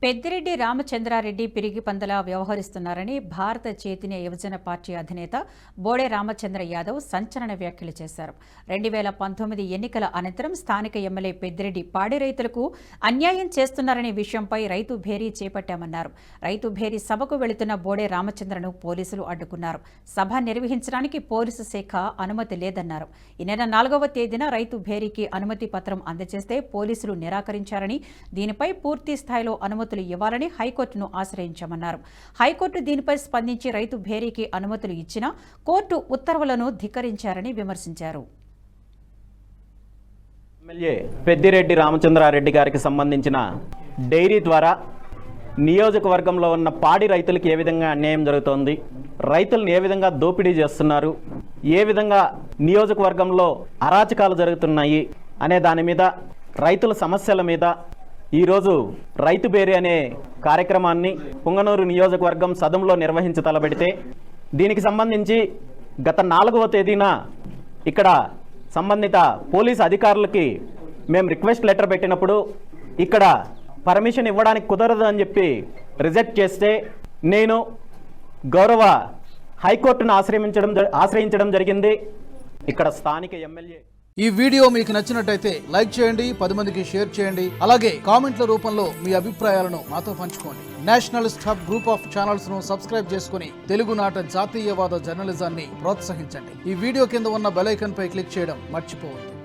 పెద్దిరెడ్డి రామచంద్రారెడ్డి పిరిగి పందలా వ్యవహరిస్తున్నారని భారత చైతన్య యువజన పార్టీ అధినేత బోడే రామచంద్ర యాదవ్ సంచలన వ్యాఖ్యలు చేశారు. 2019 ఎన్నికల అనంతరం స్థానిక ఎమ్మెల్యే పెద్దిరెడ్డి పాడి రైతులకు అన్యాయం చేస్తున్నారనే విషయంపై రైతు భేరీ చేపట్టామన్నారు. రైతు భేరీ సభకు వెళుతున్న బోడే రామచంద్రను పోలీసులు అడ్డుకున్నారు. సభ నిర్వహించడానికి పోలీసు శాఖ అనుమతి లేదన్నారు. ఈ నెల 4వ తేదీన రైతు భేరీకి అనుమతి పత్రం అందజేస్తే పోలీసులు నిరాకరించారని, దీనిపై పూర్తి స్థాయిలో అనుమతులు ఇవ్వాలని హైకోర్టును ఆశ్రయించామన్నారు. హైకోర్టు దీనిపై స్పందించి రైతు భేరీకి అనుమతులు ఇచ్చినా కోర్టు ఉత్తర్వులను ధిక్కరించారని విమర్శించారు. ఎమ్మెల్యే పెద్దిరెడ్డి రామచంద్రారెడ్డి గారికి సంబంధించిన డైరీ ద్వారా నియోజకవర్గంలో ఉన్న పాడి రైతులకు ఏ విధంగా అన్యాయం జరుగుతోంది, రైతులను ఏ విధంగా దోపిడీ చేస్తున్నారు, ఏ విధంగా నియోజకవర్గంలో అరాచకాలు జరుగుతున్నాయి అనే దాని మీద, రైతుల సమస్యల మీద ఈరోజు రైతు భేరీ అనే కార్యక్రమాన్ని పుంగనూరు నియోజకవర్గం సదంలో నిర్వహించి తలపెడితే, దీనికి సంబంధించి గత 4వ తేదీన ఇక్కడ సంబంధిత పోలీసు అధికారులకి మేము రిక్వెస్ట్ లెటర్ పెట్టినప్పుడు ఇక్కడ పర్మిషన్ ఇవ్వడానికి కుదరదు అని చెప్పి రిజెక్ట్ చేస్తే, నేను గౌరవ హైకోర్టును ఆశ్రయించడం జరిగింది. ఇక్కడ స్థానిక ఎమ్మెల్యే ఈ వీడియో మీకు నచ్చినట్టయితే లైక్ చేయండి, 10 మందికి షేర్ చేయండి. అలాగే కామెంట్ల రూపంలో మీ అభిప్రాయాలను మాతో పంచుకోండి. Nationalist hub group of channels ను సబ్స్క్రైబ్ చేసుకుని తెలుగునాట జాతీయవాద జర్నలిజాన్ని ప్రోత్సహించండి. ఈ వీడియో కింద ఉన్న బెల్ ఐకాన్ పై క్లిక్ చేయడం మర్చిపోవద్దు.